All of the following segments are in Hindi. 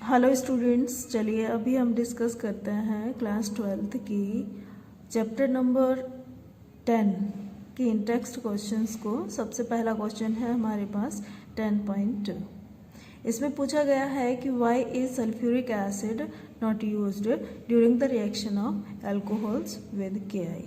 हेलो स्टूडेंट्स, चलिए अभी हम डिस्कस करते हैं क्लास 12th की चैप्टर नंबर 10 की इन टेक्स्ट क्वेश्चंस को। सबसे पहला क्वेश्चन है हमारे पास 10.2। इसमें पूछा गया है कि why is sulphuric acid not used during the reaction of alcohols with KI।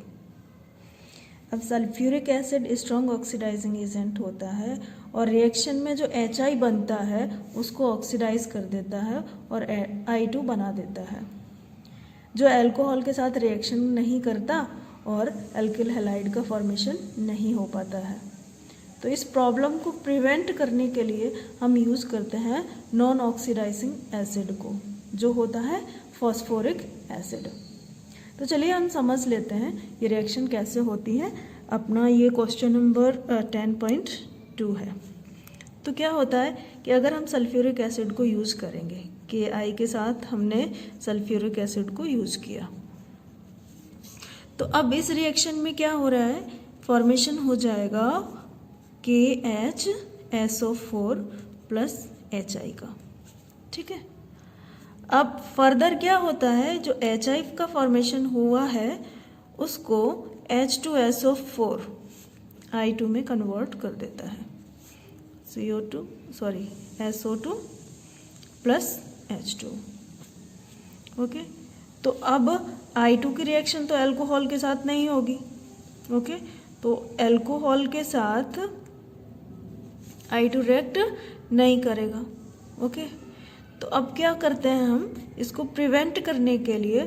अब sulphuric acid strong oxidising agent होता है और रिएक्शन में जो HI बनता है उसको ऑक्सीडाइज कर देता है और I2 बना देता है, जो अल्कोहल के साथ रिएक्शन नहीं करता और एल्किल हैलाइड का फॉर्मेशन नहीं हो पाता है। तो इस प्रॉब्लम को प्रिवेंट करने के लिए हम यूज़ करते हैं नॉन ऑक्सीडाइजिंग एसिड को, जो होता है फॉस्फोरिक एसिड। तो चलिए हम समझ लेते हैं ये रिएक्शन कैसे होती है। अपना ये क्वेश्चन नंबर 10.2 है। तो क्या होता है कि अगर हम सल्फ्यूरिक एसिड को यूज़ करेंगे, KI के साथ हमने सल्फ्यूरिक एसिड को यूज़ किया, तो अब इस रिएक्शन में क्या हो रहा है, फॉर्मेशन हो जाएगा KHSO4 प्लस HI का। ठीक है। अब फर्दर क्या होता है, जो HI का फॉर्मेशन हुआ है उसको H2SO4 I2 में कन्वर्ट कर देता है, SO2 प्लस H2। ओके, तो अब I2 की रिएक्शन तो अल्कोहल के साथ नहीं होगी। ओके, तो अल्कोहल के साथ I2 रिएक्ट नहीं करेगा। ओके, तो अब क्या करते हैं हम, इसको प्रिवेंट करने के लिए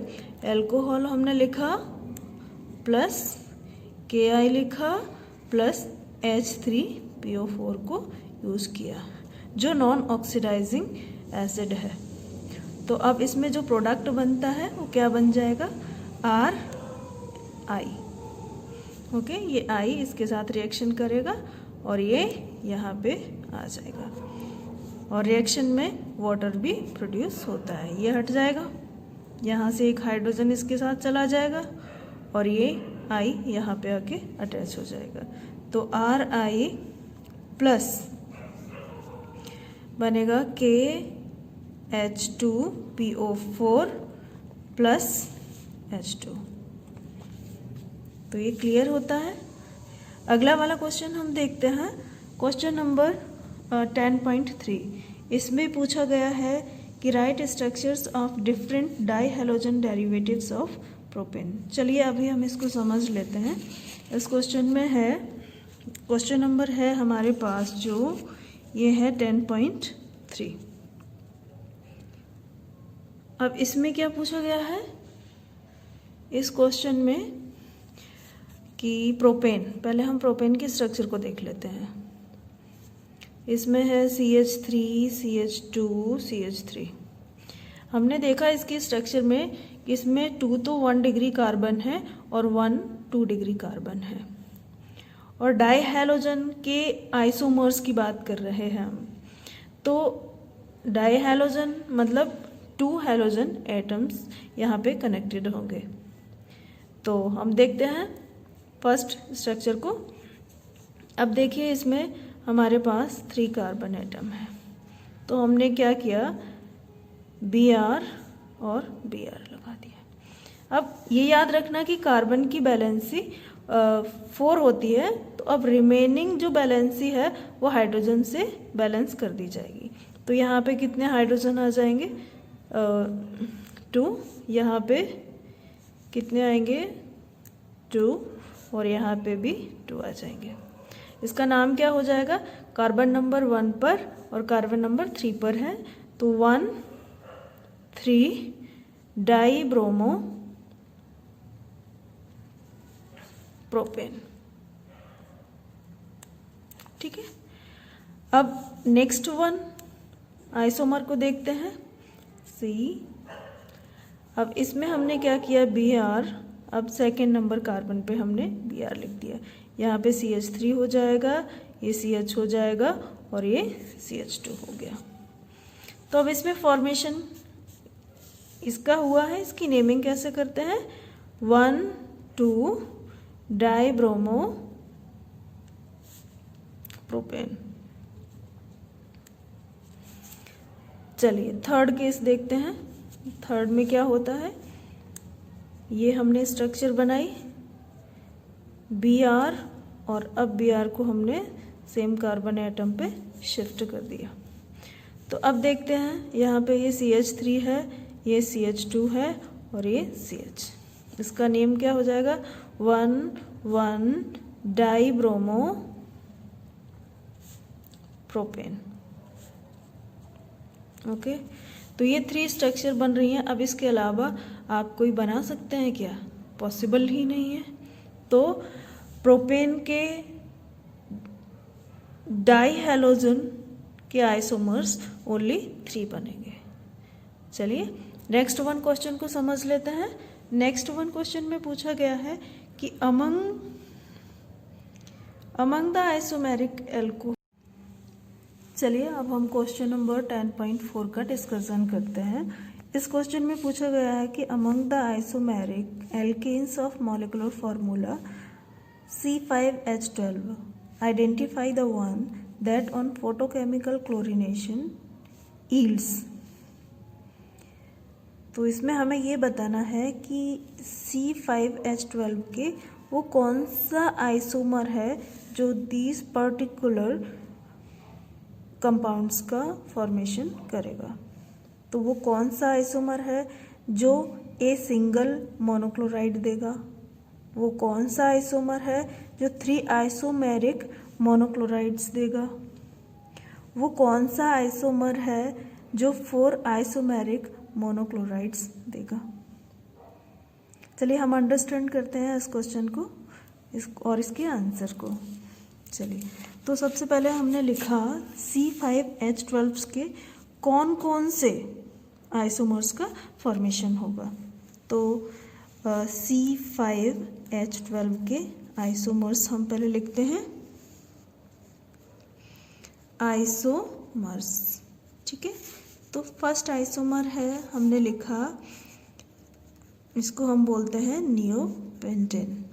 अल्कोहल हमने लिखा प्लस KI लिखा प्लस H3PO4 को यूज़ किया, जो नॉन ऑक्सीडाइजिंग एसिड है। तो अब इसमें जो प्रोडक्ट बनता है वो क्या बन जाएगा, RI। ओके, ये I इसके साथ रिएक्शन करेगा और ये यहाँ पे आ जाएगा और रिएक्शन में वाटर भी प्रोड्यूस होता है। ये हट जाएगा, यहाँ से एक हाइड्रोजन इसके साथ चला जाएगा और ये I यहाँ पे आके अटैच हो जाएगा। तो RI प्लस बनेगा KH2PO4 प्लस H2। तो ये क्लियर होता है। अगला वाला क्वेश्चन हम देखते हैं, क्वेश्चन नंबर 10.3। इसमें पूछा गया है कि write structures of different dihalogen derivatives of propane. चलिए अभी हम इसको समझ लेते हैं। इस क्वेश्चन में है, क्वेश्चन नंबर है हमारे पास जो ये है 10.3। अब इसमें क्या पूछा गया है इस क्वेश्चन में कि प्रोपेन, पहले हम प्रोपेन के स्ट्रक्चर को देख लेते हैं। इसमें है CH3 CH2 CH3। हमने देखा इसके स्ट्रक्चर में कि इसमें 2 तो 1 डिग्री कार्बन है और 1 2 डिग्री कार्बन है, और डाई हैलोजन के आइसोमर्स की बात कर रहे हैं हम। तो डाई हैलोजन मतलब 2 हैलोजन एटम्स यहाँ पे कनेक्टेड होंगे। तो हम देखते हैं फर्स्ट स्ट्रक्चर को। अब देखिए इसमें हमारे पास 3 कार्बन एटम है, तो हमने क्या किया, Br और Br लगा दिया। अब ये याद रखना कि कार्बन की बैलेंसी 4 होती है, तो अब रिमेनिंग जो बैलेंसी है वो हाइड्रोजन से बैलेंस कर दी जाएगी। तो यहाँ पे कितने हाइड्रोजन आ जाएंगे, 2। यहाँ पे कितने आएंगे, 2, और यहाँ पे भी 2 आ जाएंगे। इसका नाम क्या हो जाएगा, कार्बन नंबर 1 पर और कार्बन नंबर 3 पर है, तो 1,3 डाई ब्रोमो प्रोपेन। ठीक है। अब नेक्स्ट वन आइसोमर को देखते हैं, C। अब इसमें हमने क्या किया, Br। अब सेकेंड नंबर कार्बन पे हमने Br लिख दिया। यहाँ पे CH3 हो जाएगा, ये CH हो जाएगा और ये CH2 हो गया। तो अब इसमें फॉर्मेशन इसका हुआ है, इसकी नेमिंग कैसे करते हैं, 1,2 डाई ब्रोमो प्रोपेन। चलिए थर्ड केस देखते हैं। थर्ड में क्या होता है, ये हमने स्ट्रक्चर बनाई Br और अब Br को हमने सेम कार्बन एटम पे शिफ्ट कर दिया। तो अब देखते हैं, यहाँ पे ये CH3 है, ये CH2 है और ये CH। इसका नेम क्या हो जाएगा, 1,1 डाइब्रोमो प्रोपेन। ओके, तो ये 3 स्ट्रक्चर बन रही हैं। अब इसके अलावा आप कोई बना सकते हैं क्या, पॉसिबल ही नहीं है। तो प्रोपेन के डाई हैलोजन के आइसोमर्स ओनली 3 बनेंगे। चलिए नेक्स्ट वन क्वेश्चन को समझ लेते हैं। नेक्स्ट वन क्वेश्चन में पूछा गया है कि अमंग द आइसोमेरिक एल्को। चलिए अब हम क्वेश्चन नंबर 10.4 का डिस्कशन करते हैं। इस क्वेश्चन में पूछा गया है कि among the isomeric alkanes of molecular formula C5H12 identify the one that on photochemical chlorination yields. तो इसमें हमें ये बताना है कि C5H12 के वो कौन सा आइसोमर है जो दीज पर्टिकुलर कंपाउंड्स का फॉर्मेशन करेगा। तो वो कौन सा आइसोमर है जो ए सिंगल मोनोक्लोराइड देगा, वो कौन सा आइसोमर है जो 3 आइसोमेरिक मोनोक्लोराइड्स देगा, वो कौन सा आइसोमर है जो 4 आइसोमेरिक मोनोक्लोराइड्स देगा। चलिए हम अंडरस्टैंड करते हैं इस क्वेश्चन को और इसके आंसर को। चलिए तो सबसे पहले हमने लिखा C5H12 के कौन कौन से आइसोमर्स का फॉर्मेशन होगा। तो C5H12 के आइसोमर्स हम पहले लिखते हैं आइसोमर्स, ठीक है। तो फर्स्ट आइसोमर है, हमने लिखा, इसको हम बोलते हैं नियोपेंटेन।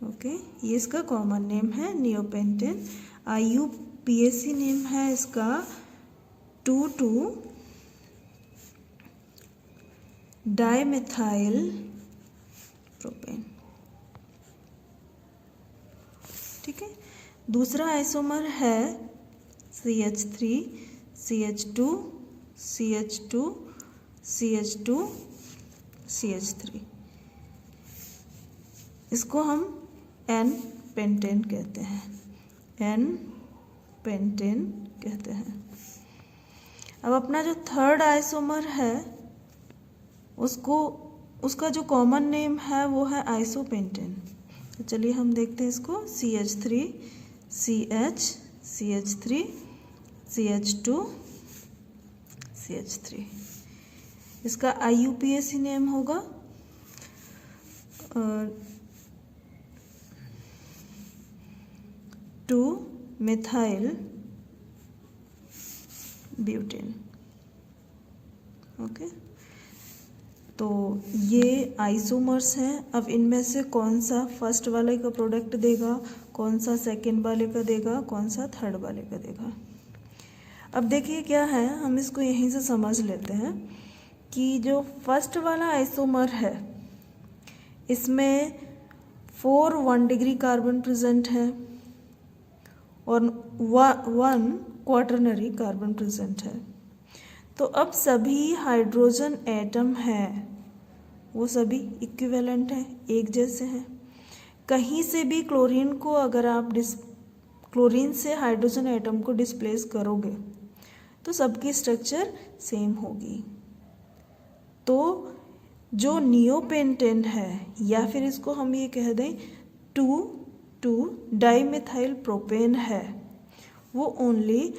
ओके, ये इसका कॉमन नेम है नियोपेंटेन। IUPAC नेम है इसका 2,2-डाइमेथाइल प्रोपेन, ठीक है। दूसरा आइसोमर है CH3 CH2 CH2 CH2 CH3, इसको हम N-पेंटेन कहते हैं, N-पेंटेन कहते हैं। अब अपना जो थर्ड आइसोमर है उसका जो कॉमन नेम है वो है आइसोपेंटेन। तो चलिए हम देखते हैं इसको CH3 CH CH3 CH2 CH3, इसका IUPAC नेम होगा 2-मेथाइल ब्यूटेन। ओके, तो ये आइसोमर्स हैं। अब इनमें से कौन सा फर्स्ट वाले का प्रोडक्ट देगा, कौन सा सेकंड वाले का देगा, कौन सा थर्ड वाले का देगा। अब देखिए क्या है, हम इसको यहीं से समझ लेते हैं कि जो फर्स्ट वाला आइसोमर है इसमें 4 1 डिग्री कार्बन प्रेजेंट है और 1 क्वाटरनरी कार्बन प्रेजेंट है। तो अब सभी हाइड्रोजन एटम है वो सभी इक्विवेलेंट हैं, एक जैसे हैं। कहीं से भी क्लोरीन को अगर आप क्लोरीन से हाइड्रोजन एटम को डिस्प्लेस करोगे तो सबकी स्ट्रक्चर सेम होगी। तो जो नियोपेंटेन है, या फिर इसको हम ये कह दें 2,2-डाइमेथाइल प्रोपेन है, वो ओनली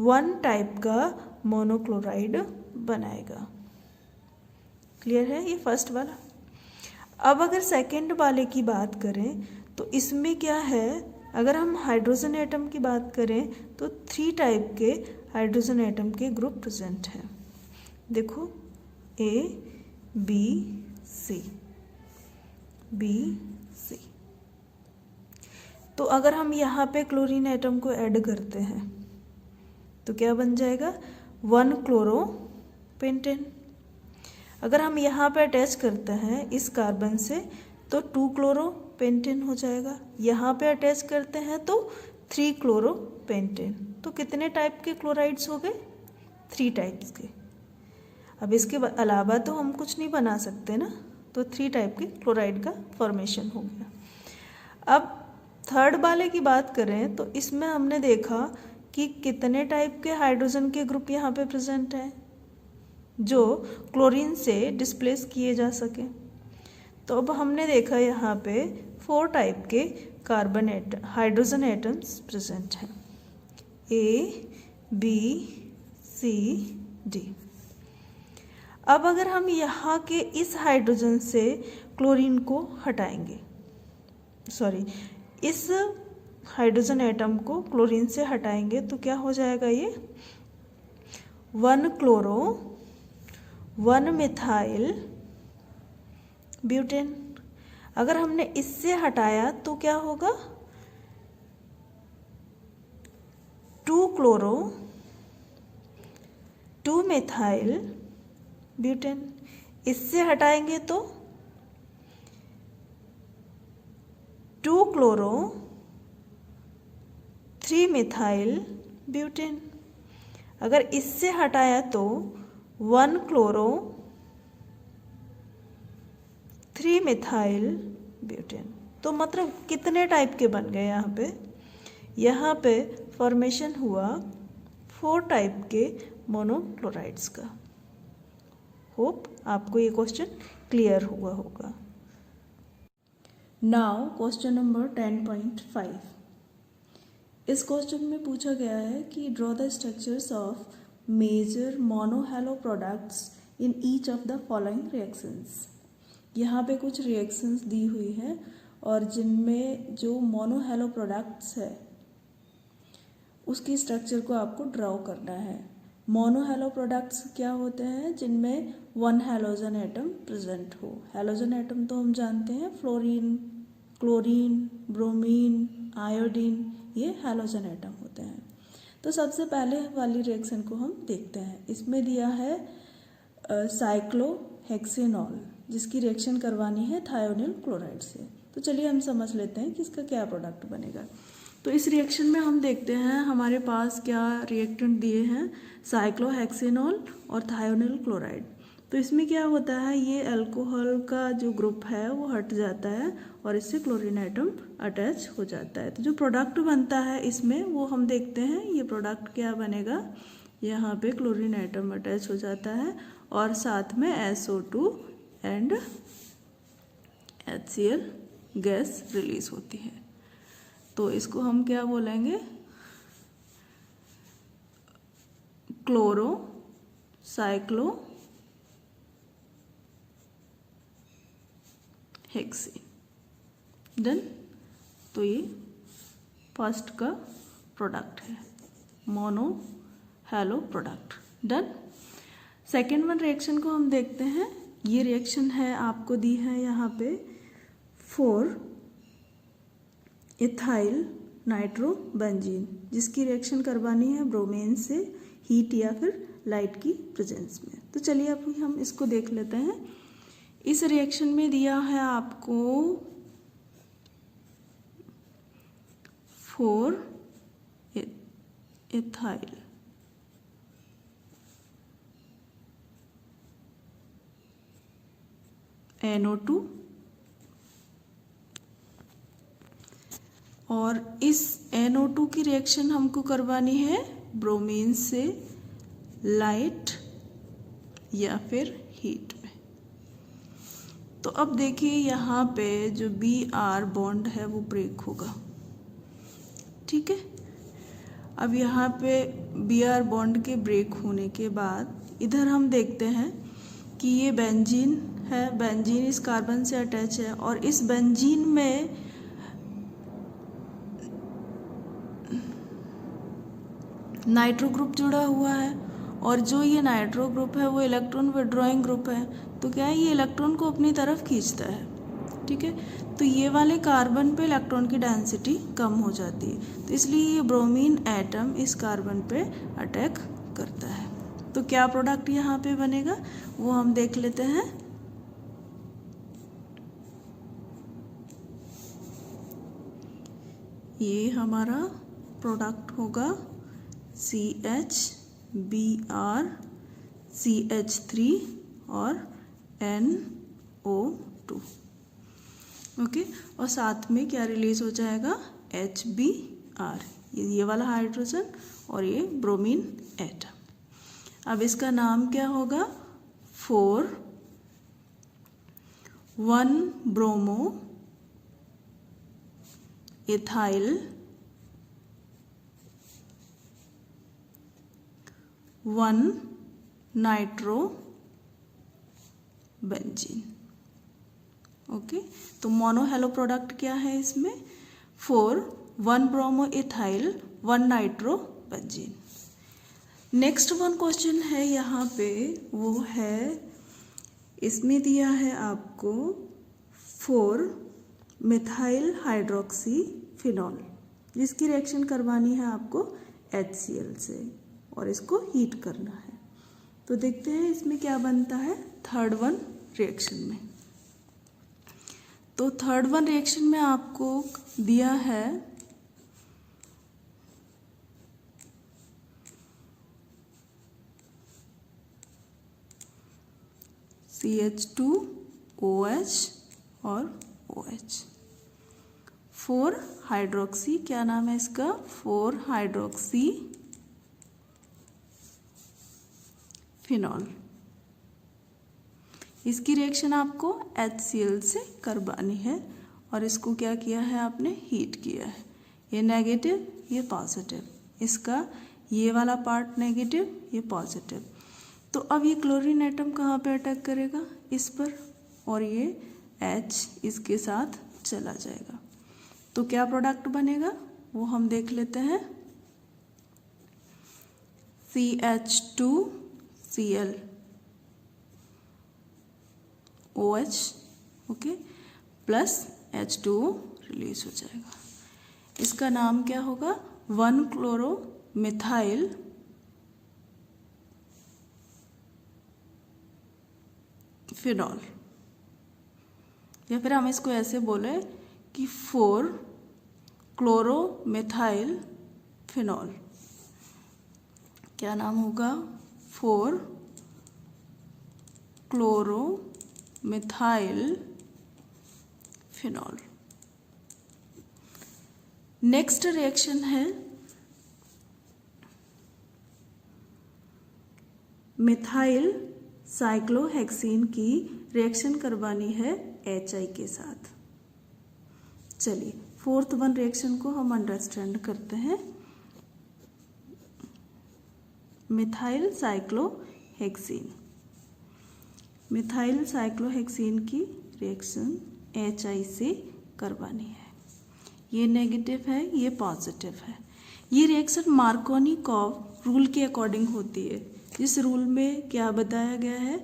1 टाइप का मोनोक्लोराइड बनाएगा। क्लियर है ये फर्स्ट वाला। अब अगर सेकंड वाले की बात करें तो इसमें क्या है, अगर हम हाइड्रोजन एटम की बात करें तो 3 टाइप के हाइड्रोजन एटम के ग्रुप प्रेजेंट हैं। देखो A B C B C। तो अगर हम यहाँ पे क्लोरीन एटम को ऐड करते हैं तो क्या बन जाएगा, 1 क्लोरोपेंटेन। अगर हम यहाँ पे अटैच करते हैं इस कार्बन से तो 2 क्लोरोपेंटेन हो जाएगा, यहाँ पे अटैच करते हैं तो 3 क्लोरोपेंटेन। तो कितने टाइप के क्लोराइड्स हो गए? 3 टाइप्स के। अब इसके अलावा तो हम कुछ नहीं बना सकते ना, तो 3 टाइप के क्लोराइड का फॉर्मेशन हो गया। अब थर्ड वाले की बात करें तो इसमें हमने देखा कि कितने टाइप के हाइड्रोजन के ग्रुप यहाँ पे प्रेजेंट हैं जो क्लोरीन से डिस्प्लेस किए जा सके। तो अब हमने देखा यहाँ पे 4 टाइप के कार्बन हाइड्रोजन एटम्स प्रेजेंट हैं, A, B, C, D। अब अगर हम यहाँ के इस हाइड्रोजन से क्लोरीन को हटाएंगे, इस हाइड्रोजन एटम को क्लोरीन से हटाएंगे तो क्या हो जाएगा? ये 1 क्लोरो 1 मिथाइल ब्यूटेन। अगर हमने इससे हटाया तो क्या होगा? 2 क्लोरो 2 मिथाइल ब्यूटेन। इससे हटाएंगे तो 2 क्लोरो 3 मिथाइल ब्यूटेन। अगर इससे हटाया तो 1 क्लोरो 3 मिथाइल ब्यूटेन। तो मतलब कितने टाइप के बन गए यहाँ पे फॉर्मेशन हुआ 4 टाइप के मोनोक्लोराइड्स का। होप आपको ये क्वेश्चन क्लियर हुआ होगा। Now question number 10.5। इस क्वेश्चन में पूछा गया है कि draw the structures of major monohalo products in each of the following reactions. यहाँ पे कुछ रिएक्शंस दी हुई हैं और जिनमें जो मोनोहैलो प्रोडक्ट्स है उसकी स्ट्रक्चर को आपको ड्रॉ करना है। मोनोहैलो प्रोडक्ट्स क्या होते हैं? जिनमें 1 हैलोजन एटम प्रेजेंट हो। हैलोजन एटम तो हम जानते हैं फ्लोरीन, क्लोरीन, ब्रोमीन, आयोडीन, ये हैलोजन एटम होते हैं। तो सबसे पहले वाली रिएक्शन को हम देखते हैं। इसमें दिया है साइक्लोहेक्सेनॉल, जिसकी रिएक्शन करवानी है थायोनिल क्लोराइड से। तो चलिए हम समझ लेते हैं कि इसका क्या प्रोडक्ट बनेगा। तो इस रिएक्शन में हम देखते हैं हमारे पास क्या रिएक्टेंट दिए हैं, साइक्लोहेक्सेनॉल और थायोनिल क्लोराइड। तो इसमें क्या होता है, ये अल्कोहल का जो ग्रुप है वो हट जाता है और इससे क्लोरीन एटम अटैच हो जाता है। तो जो प्रोडक्ट बनता है इसमें वो हम देखते हैं। ये प्रोडक्ट क्या बनेगा, यहाँ पे क्लोरीन एटम अटैच हो जाता है और साथ में SO2 and HCl gas release होती है। तो इसको हम क्या बोलेंगे, क्लोरो साइक्लो हेक्सेन। डन। तो ये फर्स्ट का प्रोडक्ट है, mono hello product. Done. Second one reaction को हम देखते हैं। ये रिएक्शन है, आपको दी है यहाँ पे 4 इथाइल नाइट्रोबेंजीन, जिसकी रिएक्शन करवानी है ब्रोमीन से हीट या फिर लाइट की प्रेजेंस में। तो चलिए अब हम इसको देख लेते हैं। इस रिएक्शन में दिया है आपको 4 इथाइल NO2 और इस NO2 की रिएक्शन हमको करवानी है ब्रोमीन से लाइट या फिर हीट में। तो अब देखिए यहाँ पे जो Br बॉन्ड है वो ब्रेक होगा, ठीक है। अब यहाँ पे Br बॉन्ड के ब्रेक होने के बाद इधर हम देखते हैं कि ये बेंजीन है, बेंजीन इस कार्बन से अटैच है और इस बेंजीन में नाइट्रो ग्रुप जुड़ा हुआ है और जो ये नाइट्रो ग्रुप है वो इलेक्ट्रॉन विड्रॉइंग ग्रुप है। तो क्या है, ये इलेक्ट्रॉन को अपनी तरफ खींचता है, ठीक है। तो ये वाले कार्बन पे इलेक्ट्रॉन की डेंसिटी कम हो जाती है, तो इसलिए ये ब्रोमीन एटम इस कार्बन पे अटैक करता है। तो क्या प्रोडक्ट यहाँ पे बनेगा वो हम देख लेते हैं। ये हमारा प्रोडक्ट होगा CHBr CH3 और NO2। ओके, और साथ में क्या रिलीज हो जाएगा HBr, ये वाला हाइड्रोजन और ये ब्रोमीन एटम। अब इसका नाम क्या होगा 4,1-ब्रोमो इथाइल 1-नाइट्रो बेंजीन। ओके, तो मोनो हेलो प्रोडक्ट क्या है इसमें 4,1-ब्रोमो इथाइल 1-नाइट्रो बेंजीन। नेक्स्ट वन क्वेश्चन है यहाँ पे, वो है इसमें दिया है आपको 4-मिथाइल हाइड्रोक्सी फिनॉल, जिसकी रिएक्शन करवानी है आपको HCl से और इसको हीट करना है। तो देखते हैं इसमें क्या बनता है थर्ड वन रिएक्शन में। तो थर्ड वन रिएक्शन में आपको दिया है CH2OH और OH, 4 हाइड्रोक्सी, क्या नाम है इसका 4 हाइड्रोक्सी फिनॉल। इसकी रिएक्शन आपको HCl से करवानी है और इसको क्या किया है आपने हीट किया है। ये नेगेटिव ये पॉजिटिव, इसका ये वाला पार्ट नेगेटिव ये पॉजिटिव। तो अब ये क्लोरीन एटम कहाँ पे अटैक करेगा इस पर और ये H इसके साथ चला जाएगा। तो क्या प्रोडक्ट बनेगा वो हम देख लेते हैं। CH2Cl OH okay plus H2O release हो जाएगा। इसका नाम क्या होगा 1-क्लोरोमिथाइल फिनॉल, या फिर हम इसको ऐसे बोले कि 4-क्लोरोमिथाइल फिनॉल। क्या नाम होगा 4-क्लोरोमिथाइल फिनॉल। नेक्स्ट रिएक्शन है मिथाइल साइक्लोहेक्सीन की रिएक्शन करवानी है HI के साथ। चलिए फोर्थ वन रिएक्शन को हम अंडरस्टैंड करते हैं। मिथाइल साइक्लोहेक्सीन, मिथाइल साइक्लोहेक्सीन की रिएक्शन HI से करवानी है। ये नेगेटिव है ये पॉजिटिव है। ये रिएक्शन मार्कोनिकॉव रूल के अकॉर्डिंग होती है, जिस रूल में क्या बताया गया है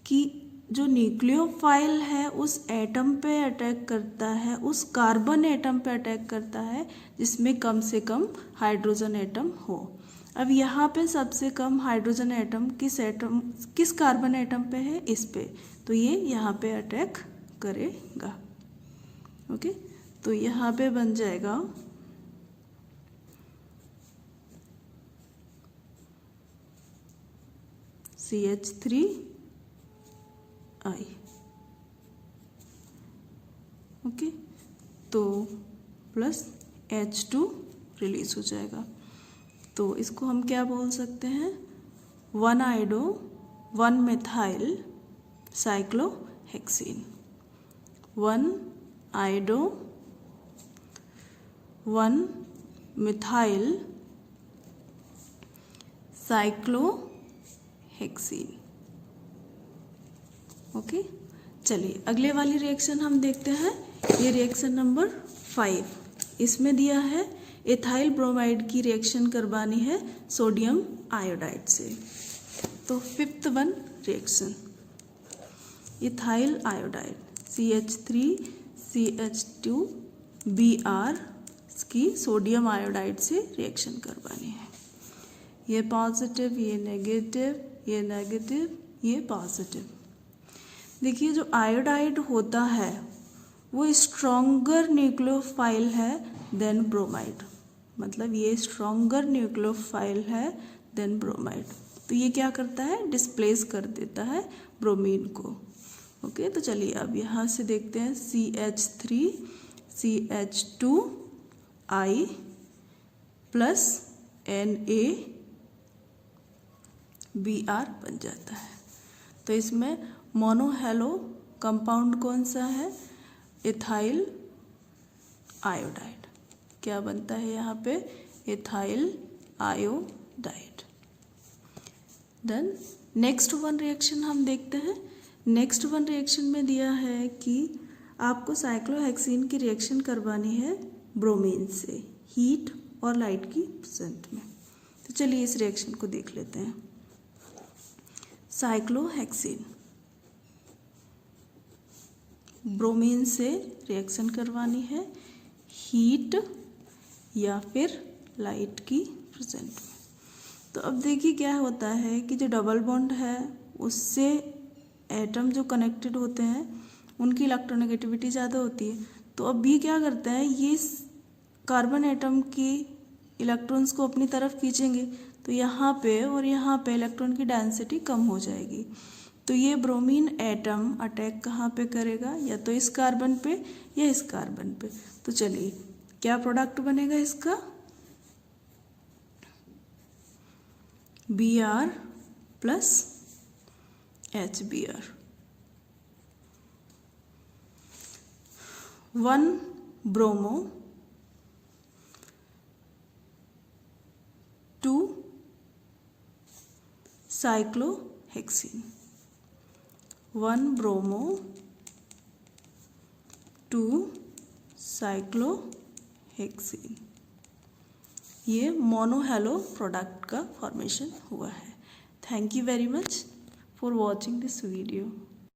कि जो न्यूक्लियोफाइल है उस एटम पे अटैक करता है, उस कार्बन एटम पे अटैक करता है जिसमें कम से कम हाइड्रोजन एटम हो। अब यहाँ पे सबसे कम हाइड्रोजन एटम किस कार्बन एटम पे है इस पे, तो ये यहाँ पे अटैक करेगा। ओके, तो यहाँ पे बन जाएगा CH3I। ओके, तो प्लस H2 रिलीज हो जाएगा। तो इसको हम क्या बोल सकते हैं 1-आइडो 1-मिथाइल साइक्लोहेक्सीन। 1-आइडो 1-मिथाइल साइक्लोहेक्सीन। ओके, चलिए अगले वाली रिएक्शन हम देखते हैं। ये रिएक्शन नंबर 5, इसमें दिया है इथाइल ब्रोमाइड की रिएक्शन करवानी है सोडियम आयोडाइड से। तो fifth one reaction ethyl iodide CH3CH2Br की सोडियम आयोडाइड से रिएक्शन करवानी है। ये पॉजिटिव ये नेगेटिव ये नेगेटिव, ये पॉजिटिव। देखिए जो आयोडाइड होता है वो स्ट्रॉन्गर न्यूक्लियोफाइल है देन ब्रोमाइड, मतलब ये स्ट्रॉन्गर न्यूक्लियोफाइल है देन ब्रोमाइड। तो ये क्या करता है, डिस्प्लेस कर देता है ब्रोमीन को। ओके, तो चलिए अब यहाँ से देखते हैं CH3 CH2I प्लस NaBr बन जाता है। तो इसमें मोनोहेलो कंपाउंड कौन सा है, एथाइल आयोडाइड। क्या बनता है यहाँ पे, ethyl iodide. Then next one reaction हम देखते हैं। नेक्स्ट वन रिएक्शन में दिया है कि आपको साइक्लोहेक्सीन की रिएक्शन करवानी है ब्रोमीन से हीट और लाइट की प्रेजेंट में। तो चलिए इस रिएक्शन को देख लेते हैं। साइक्लोहेक्सीन ब्रोमीन से रिएक्शन करवानी है हीट या फिर लाइट की प्रेजेंट में। तो अब देखिए क्या होता है कि जो डबल बॉन्ड है उससे एटम जो कनेक्टेड होते हैं उनकी इलेक्ट्रोनेगेटिविटी ज़्यादा होती है। तो अब ये क्या करता है, ये कार्बन एटम की इलेक्ट्रॉन्स को अपनी तरफ खींचेंगे, तो यहाँ पे और यहाँ पे इलेक्ट्रॉन की डेंसिटी कम हो जाएगी। तो ये ब्रोमीन एटम अटैक कहाँ पे करेगा, या तो इस कार्बन पे या इस कार्बन पे। तो चलिए क्या प्रोडक्ट बनेगा इसका, Br plus HBr। 1 bromo 2 cyclohexene, 1 bromo 2 cyclohexene. ये मोनोहेलो प्रोडक्ट का फॉर्मेशन हुआ है। Thank you very much for watching this video.